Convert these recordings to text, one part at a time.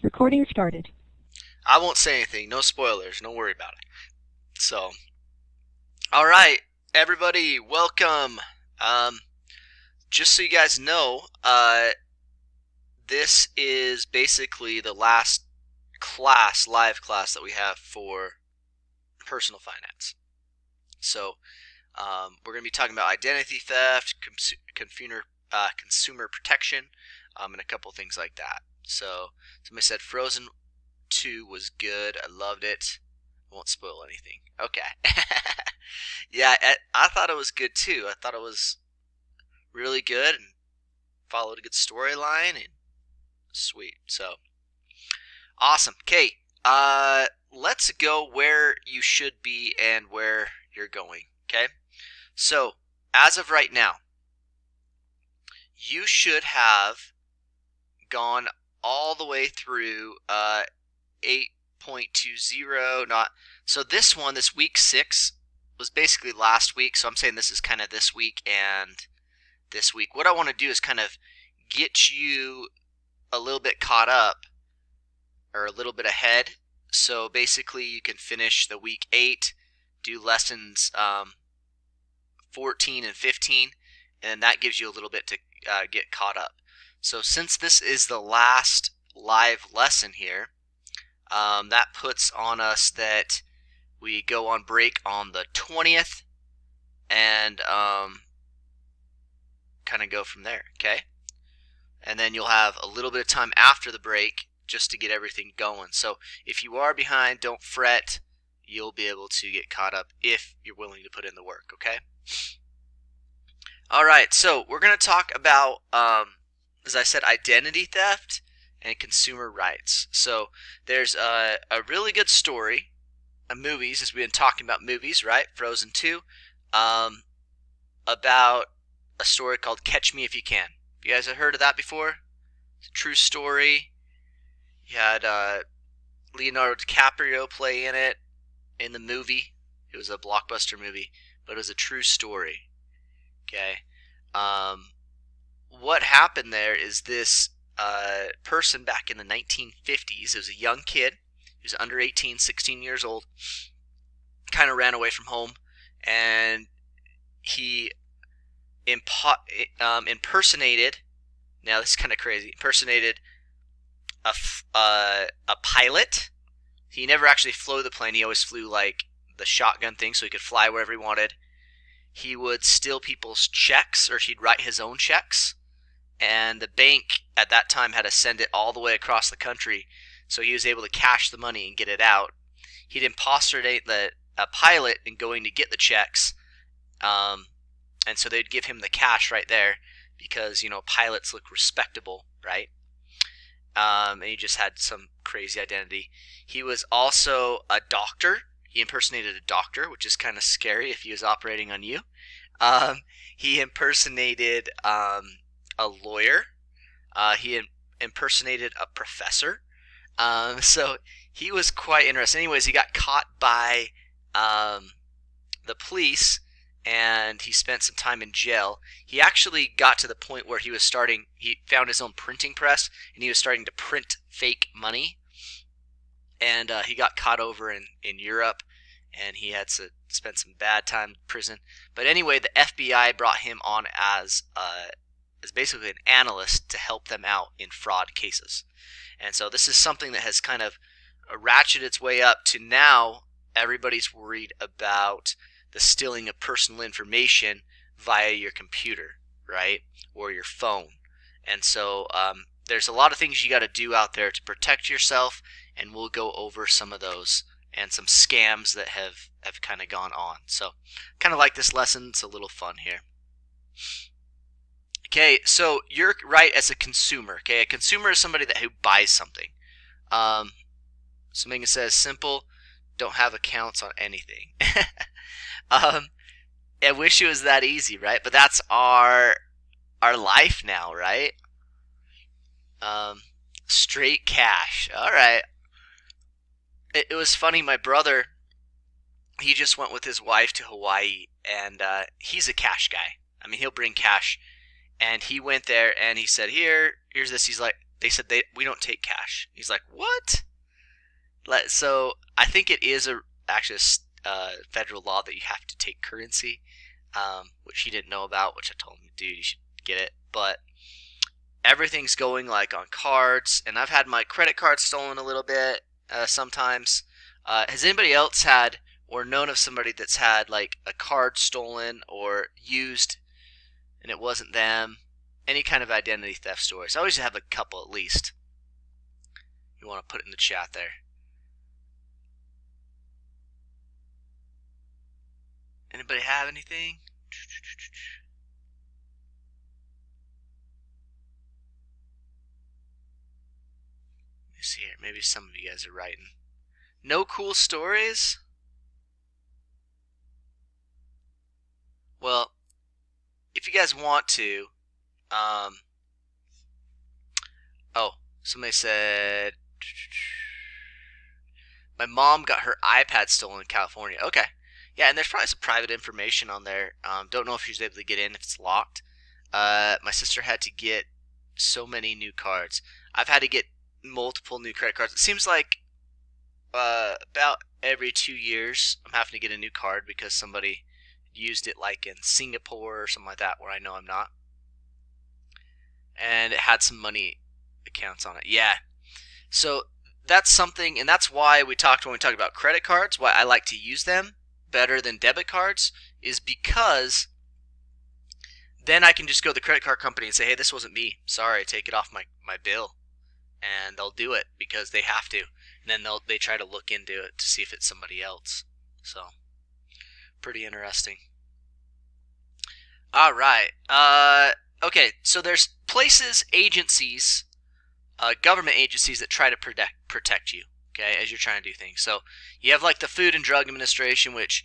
Recording started. I won't say anything. No spoilers. Don't worry about it. So, all right, everybody, welcome. Just so you guys know, this is basically the last live class that we have for personal finance. So, we're going to be talking about identity theft, consumer protection, and a couple things like that. So, somebody said Frozen 2 was good. I loved it. I won't spoil anything. Okay. Yeah, I thought it was good too. I thought it was really good and followed a good storyline and sweet. So, awesome. Okay, let's go where you should be and where you're going. Okay, so as of right now, you should have gone all the way through 8.20. So this week 6 was basically last week. So I'm saying this is kind of this week and this week. What I want to do is kind of get you a little bit caught up or a little bit ahead. So basically you can finish the week 8, do lessons 14 and 15, and that gives you a little bit to get caught up. So since this is the last live lesson here, that puts on us that we go on break on the 20th and kind of go from there, okay? And then you'll have a little bit of time after the break just to get everything going. So if you are behind, don't fret. You'll be able to get caught up if you're willing to put in the work, okay? All right, so we're going to talk about, as I said, identity theft and consumer rights. So there's a really good story of movies, as we've been talking about movies, right? Frozen 2, about a story called Catch Me If You Can. You guys have heard of that before? It's a true story. You had Leonardo DiCaprio play in it in the movie. It was a blockbuster movie, but it was a true story. Okay. What happened there is this person back in the 1950s, it was a young kid, he was under 18, 16 years old, kind of ran away from home, and he impersonated, now this is kind of crazy, impersonated a pilot. He never actually flew the plane, he always flew like the shotgun thing so he could fly wherever he wanted. He would steal people's checks, or he'd write his own checks, and the bank at that time had to send it all the way across the country, so he was able to cash the money and get it out. He'd impersonate a pilot in going to get the checks, and so they'd give him the cash right there because, you know, pilots look respectable, right? And he just had some crazy identity. He was also a doctor. He impersonated a doctor, which is kind of scary if he was operating on you. He impersonated a lawyer. He impersonated a professor. So he was quite interesting. Anyways, he got caught by the police, and he spent some time in jail. He actually got to the point where he found his own printing press, and he was starting to print fake money. And he got caught over in Europe, and he had to spend some bad time in prison. But anyway, the FBI brought him on as basically an analyst to help them out in fraud cases. And so this is something that has kind of ratcheted its way up to now everybody's worried about the stealing of personal information via your computer, right, or your phone. And so there's a lot of things you got to do out there to protect yourself, and we'll go over some of those and some scams that have kind of gone on. So kind of like this lesson, it's a little fun here. Okay, so you're right as a consumer. Okay, a consumer is somebody who buys something. So Megan says, simple, don't have accounts on anything. I wish it was that easy, right? But that's our life now, right? Straight cash. All right. It was funny. My brother, he just went with his wife to Hawaii, and he's a cash guy. I mean, he'll bring cash. And he went there, and he said, here's this. He's like, they said we don't take cash. He's like, what? So I think it is actually a federal law that you have to take currency, which he didn't know about, which I told him, dude, you should get it. But everything's going like on cards, and I've had my credit card stolen a little bit sometimes. Has anybody else had or known of somebody that's had like a card stolen or used and it wasn't them? Any kind of identity theft stories. I always have a couple at least. You want to put it in the chat there. Anybody have anything? Let me see here. Maybe some of you guys are writing. No cool stories? Well, if you guys want to, oh, somebody said my mom got her iPad stolen in California. Okay. Yeah, and there's probably some private information on there. Don't know if she was able to get in, if it's locked. My sister had to get so many new cards. I've had to get multiple new credit cards. It seems like about every 2 years I'm having to get a new card because somebody used it like in Singapore or something like that where I know I'm not. And it had some money accounts on it. Yeah. So that's something, and that's why when we talked about credit cards, why I like to use them better than debit cards, is because then I can just go to the credit card company and say, hey, this wasn't me. Sorry, take it off my bill. And they'll do it because they have to. And then they try to look into it to see if it's somebody else. So, pretty interesting. All right. Okay, so there's places, agencies, government agencies that try to protect you, okay, as you're trying to do things. So you have like the Food and Drug Administration, which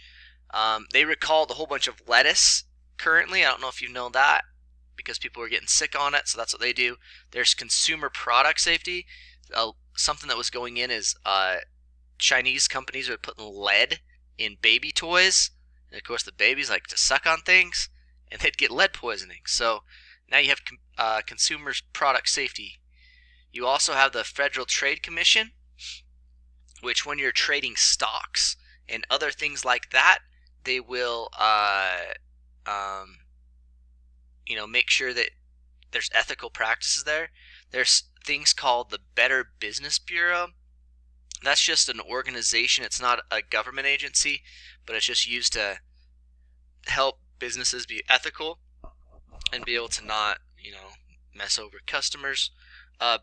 they recalled a whole bunch of lettuce currently. I don't know if you know that because people are getting sick on it, so that's what they do. There's Consumer Product Safety. Something that was going in is Chinese companies are putting lead in baby toys. And of course the babies like to suck on things, and they'd get lead poisoning. So now you have Consumer Product Safety. You also have the Federal Trade Commission, which when you're trading stocks and other things like that, they will make sure that there's ethical practices there. There's things called the Better Business Bureau. That's just an organization. It's not a government agency, but it's just used to help businesses be ethical and be able to not, mess over customers.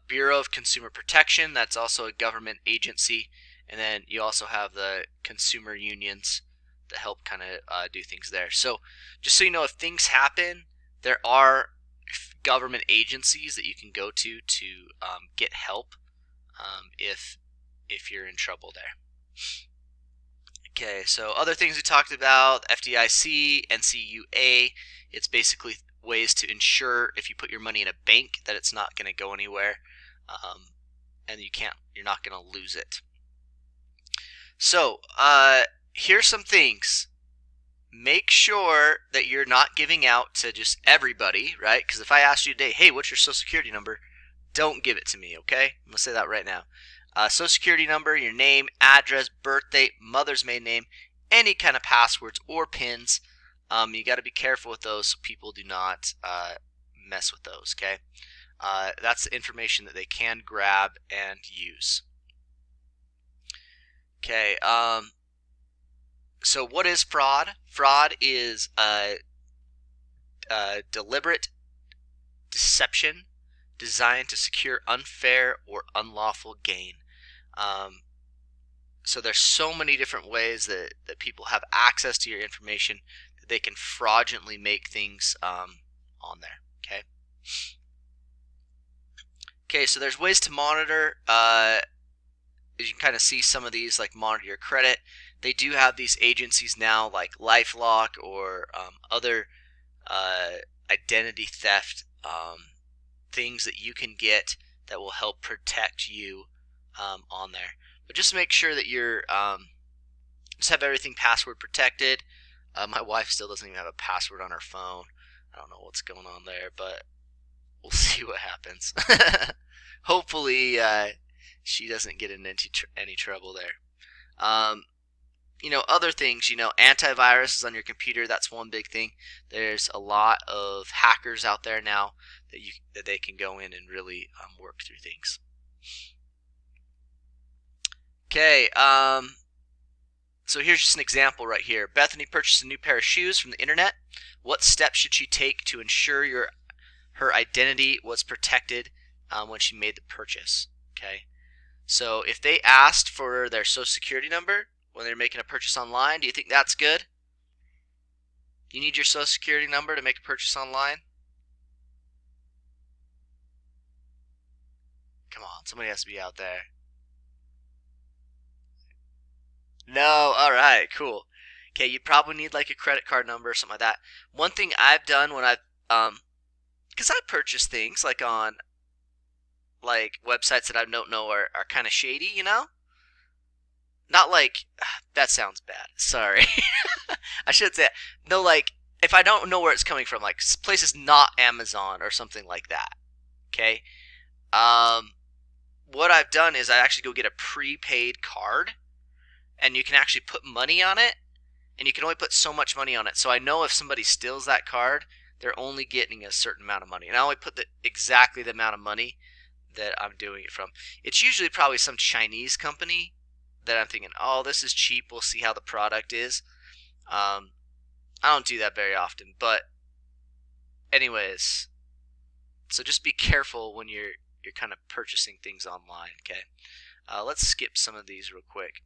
Bureau of Consumer Protection, that's also a government agency. And then you also have the consumer unions that help kind of do things there. So just so you know, if things happen, there are government agencies that you can go to get help if you're in trouble there. Okay, so other things we talked about, FDIC, NCUA, it's basically ways to ensure if you put your money in a bank that it's not going to go anywhere, and you're not going to lose it. So here's some things. Make sure that you're not giving out to just everybody, right? Because if I asked you today, hey, what's your social security number? Don't give it to me, okay? I'm going to say that right now. Social security number, your name, address, birthday, mother's maiden name, any kind of passwords or PINs. You got to be careful with those so people do not mess with those, okay? That's the information that they can grab and use. Okay, so what is fraud? Fraud is deliberate deception designed to secure unfair or unlawful gain. So there's so many different ways that people have access to your information that they can fraudulently make things on there. Okay. Okay, so there's ways to monitor. As you can kind of see some of these, like monitor your credit. They do have these agencies now like LifeLock or other identity theft things that you can get that will help protect you on there. But just make sure that you're just have everything password protected. My wife still doesn't even have a password on her phone. I don't know what's going on there, but we'll see what happens. hopefully she doesn't get in any trouble there. Other things, antivirus is on your computer. That's one big thing. There's a lot of hackers out there now that they can go in and really work through things. Okay, so here's just an example right here. Bethany purchased a new pair of shoes from the internet. What steps should she take to ensure her identity was protected when she made the purchase? Okay, so if they asked for their social security number when they're making a purchase online, do you think that's good? You need your social security number to make a purchase online? Come on, somebody has to be out there. No, alright, cool. Okay, you probably need like a credit card number or something like that. One thing I've done when because I purchase things like on like websites that I don't know are kind of shady, Not like, that sounds bad. Sorry. I should say, no, like, if I don't know where it's coming from, like places not Amazon or something like that. Okay? What I've done is I actually go get a prepaid card, and you can actually put money on it, and you can only put so much money on it. So I know if somebody steals that card, they're only getting a certain amount of money. And I only put exactly the amount of money that I'm doing it from. It's usually probably some Chinese company that I'm thinking, oh, this is cheap, we'll see how the product is. I don't do that very often, but anyways, so just be careful when you're kind of purchasing things online, okay? Let's skip some of these real quick.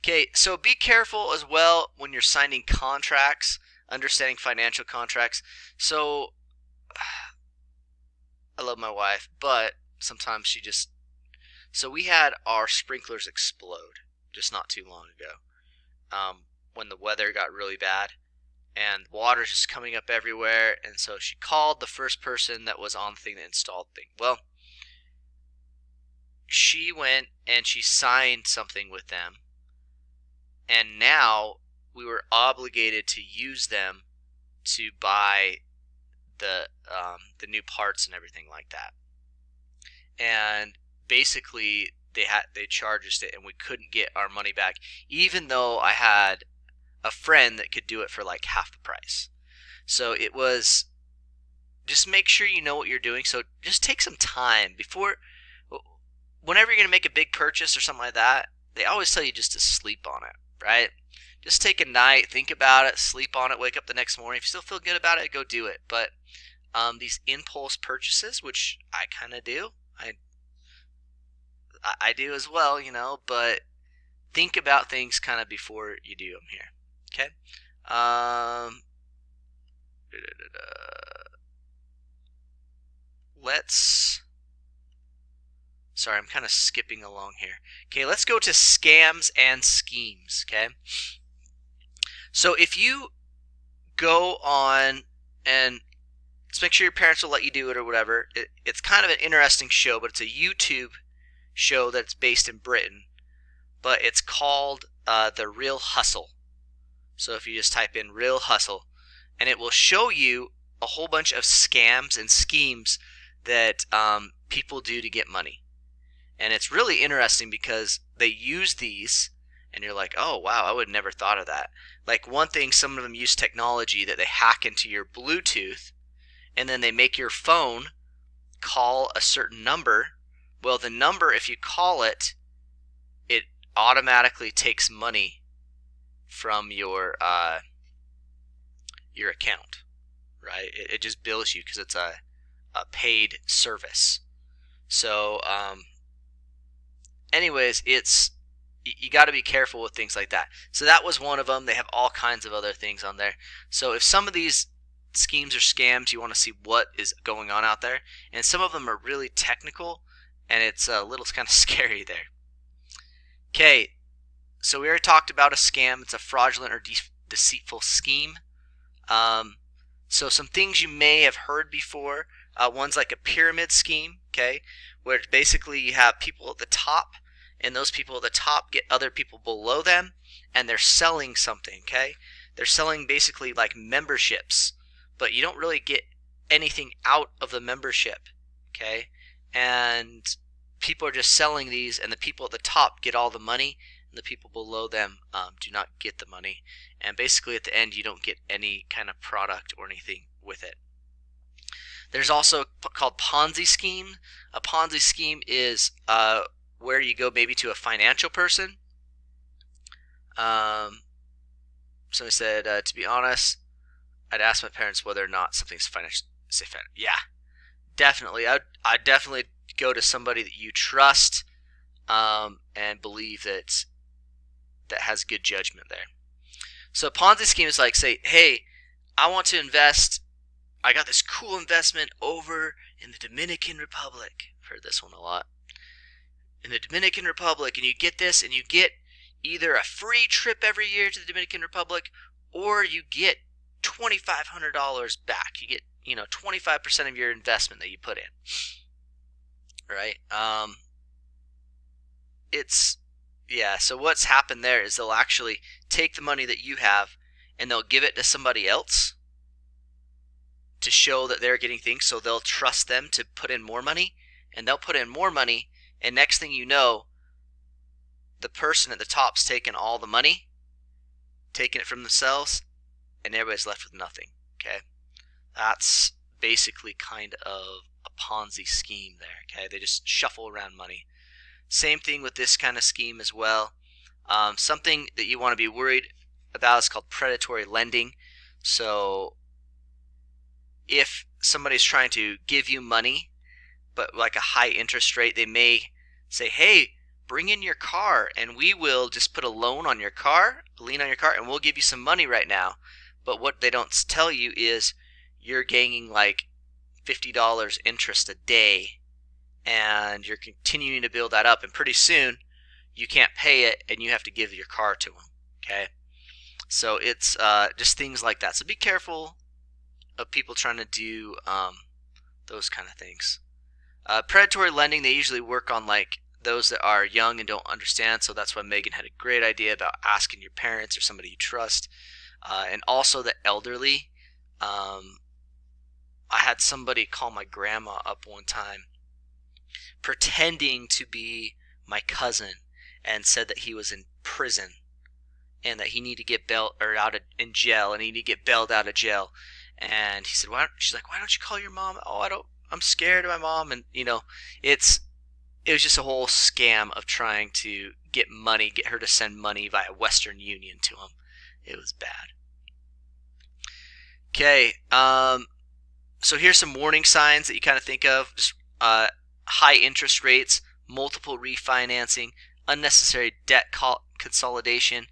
Okay, so be careful as well when you're signing contracts, understanding financial contracts. So, I love my wife, but sometimes she just... So we had our sprinklers explode just not too long ago when the weather got really bad and water's just coming up everywhere, and so she called the first person that was on the thing that installed the thing. Well, she went and she signed something with them, and now we were obligated to use them to buy the new parts and everything like that. And basically they charged us it, and we couldn't get our money back, even though I had a friend that could do it for like half the price. So it was, just make sure you know what you're doing. So just take some time before, whenever you're going to make a big purchase or something like that, they always tell you just to sleep on it, right? Just take a night, think about it, sleep on it, wake up the next morning. If you still feel good about it, go do it. But these impulse purchases, which I kind of do, I do as well, but think about things kind of before you do them here, okay? Sorry, I'm kind of skipping along here. Okay, let's go to scams and schemes, okay? So if you go on, and let's make sure your parents will let you do it or whatever. It's kind of an interesting show, but it's a YouTube show that's based in Britain, but it's called The Real Hustle. So if you just type in Real Hustle, and it will show you a whole bunch of scams and schemes that people do to get money. And it's really interesting because they use these, and you're like, oh wow, I would have never thought of that. Like one thing, some of them use technology that they hack into your Bluetooth, and then they make your phone call a certain number. Well, the number, if you call it, it automatically takes money from your account, right? It just bills you because it's a paid service. So, anyways, you got to be careful with things like that. So that was one of them. They have all kinds of other things on there. So if some of these schemes or scams, you want to see what is going on out there, and some of them are really technical, and it's a little kind of scary there. Okay, so we already talked about a scam. It's a fraudulent or deceitful scheme. So some things you may have heard before. One's like a pyramid scheme, okay, where basically you have people at the top, and those people at the top get other people below them, and they're selling something, okay? They're selling basically like memberships, but you don't really get anything out of the membership, okay? and people are just selling these, and the people at the top get all the money, and the people below them do not get the money. And basically at the end, you don't get any kind of product or anything with it. There's also called Ponzi Scheme. A Ponzi Scheme is where you go maybe to a financial person. Somebody said, to be honest, I'd ask my parents whether or not something's financial. Yeah, definitely. I'd definitely go to somebody that you trust and believe that has good judgment there. So a Ponzi scheme is like, say, hey, I want to invest. I got this cool investment over in the Dominican Republic. I've heard this one a lot. In the Dominican Republic, and you get this, and you get either a free trip every year to the Dominican Republic, or you get $2,500 back. You get, 25% of your investment that you put in. Right? So what's happened there is they'll actually take the money that you have and they'll give it to somebody else to show that they're getting things, so they'll trust them to put in more money, and they'll put in more money, and next thing you know, the person at the top's taking all the money, taking it from themselves, and everybody's left with nothing. Okay? That's basically kind of a Ponzi scheme there. Okay? They just shuffle around money. Same thing with this kind of scheme as well. Something that you want to be worried about is called predatory lending. So if somebody's trying to give you money, but like a high interest rate, they may say, hey, bring in your car and we will just put a loan on your car, a lien on your car, and we'll give you some money right now. But what they don't tell you is you're gaining like $50 interest a day, and you're continuing to build that up, and pretty soon you can't pay it and you have to give your car to them. Okay? So it's just things like that. So be careful of people trying to do those kind of things. Predatory lending, they usually work on like those that are young and don't understand, so that's why Megan had a great idea about asking your parents or somebody you trust. And also the elderly. I had somebody call my grandma up one time pretending to be my cousin and said that he was in prison and that he needed to get bailed in jail, and he needed to get bailed out of jail. And he said, she's like, why don't you call your mom? Oh, I'm scared of my mom. And it was just a whole scam of trying to get her to send money via Western Union to him. It was bad. Okay, so here's some warning signs that you kind of think of. Just high interest rates, multiple refinancing, unnecessary debt consolidation,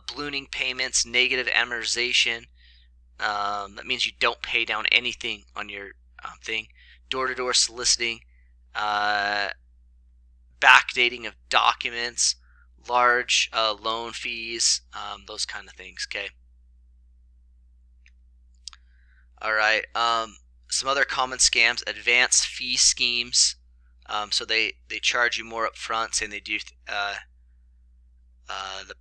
ballooning payments, negative amortization. That means you don't pay down anything on your thing. Door-to-door soliciting, backdating of documents, large loan fees, those kind of things. Okay. All right. Some other common scams: advanced fee schemes. So they charge you more up front, saying they do the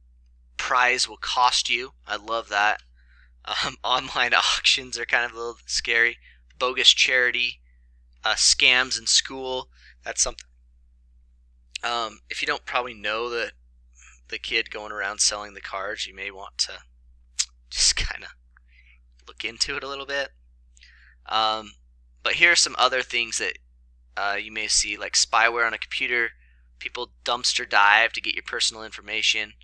prize will cost you. I love that. Online auctions are kind of a little scary. Bogus charity, scams in school. That's something. If you don't probably know the kid going around selling the cards, you may want to just kind of look into it a little bit. But here are some other things that you may see, like spyware on a computer, people dumpster dive to get your personal information,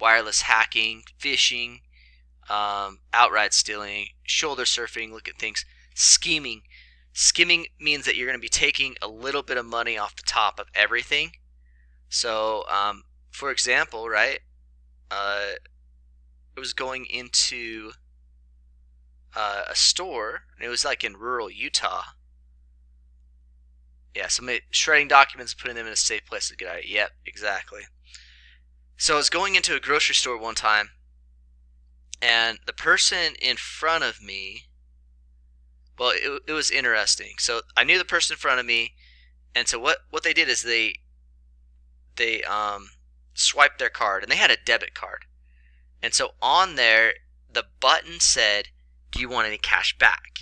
wireless hacking, phishing, outright stealing, shoulder surfing, look at things, scheming. Skimming means that you're going to be taking a little bit of money off the top of everything. So, for example, right, I was going into a store, and it was like in rural Utah. Yeah, somebody shredding documents, putting them in a safe place to get out. Yep, exactly. So I was going into a grocery store one time, and the person in front of me, well, it was interesting. So I knew the person in front of me, and so what they did is they swiped their card, and they had a debit card. And so on there, the button said, do you want any cash back?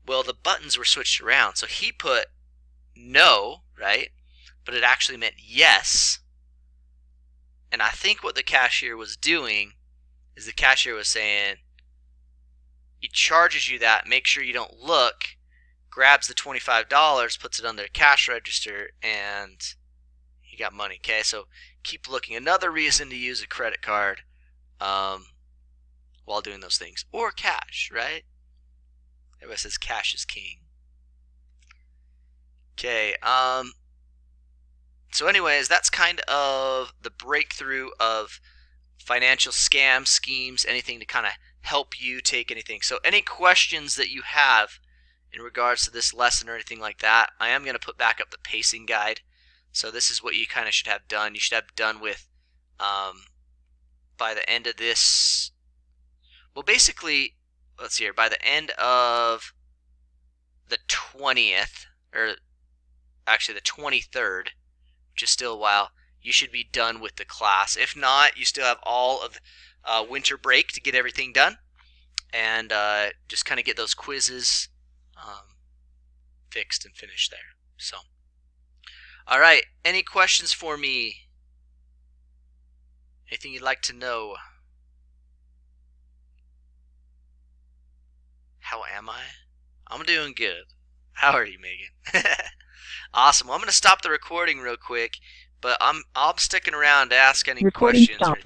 Well, the buttons were switched around. So he put no, right? But it actually meant yes. And I think what the cashier was doing is the cashier was saying, he charges you that, make sure you don't look, grabs the $25, puts it on their cash register, and you got money. Okay, so keep looking. Another reason to use a credit card while doing those things. Or cash, right? Everybody says cash is king. Okay, so anyways, that's kind of the breakthrough of financial scams, schemes, anything to kind of help you take anything. So any questions that you have in regards to this lesson or anything like that, I am going to put back up the pacing guide. So this is what you kind of should have done. You should have done with by the end of this. Well, basically, let's see here. By the end of the 20th, or actually the 23rd, which is still a while, you should be done with the class. If not, you still have all of winter break to get everything done, and just kind of get those quizzes fixed and finished there. So, all right, any questions for me? Anything you'd like to know? How am I? I'm doing good. How are you, Megan? Awesome. Well, I'm going to stop the recording real quick, but I'm sticking around to ask any Recording questions or stopped. anything.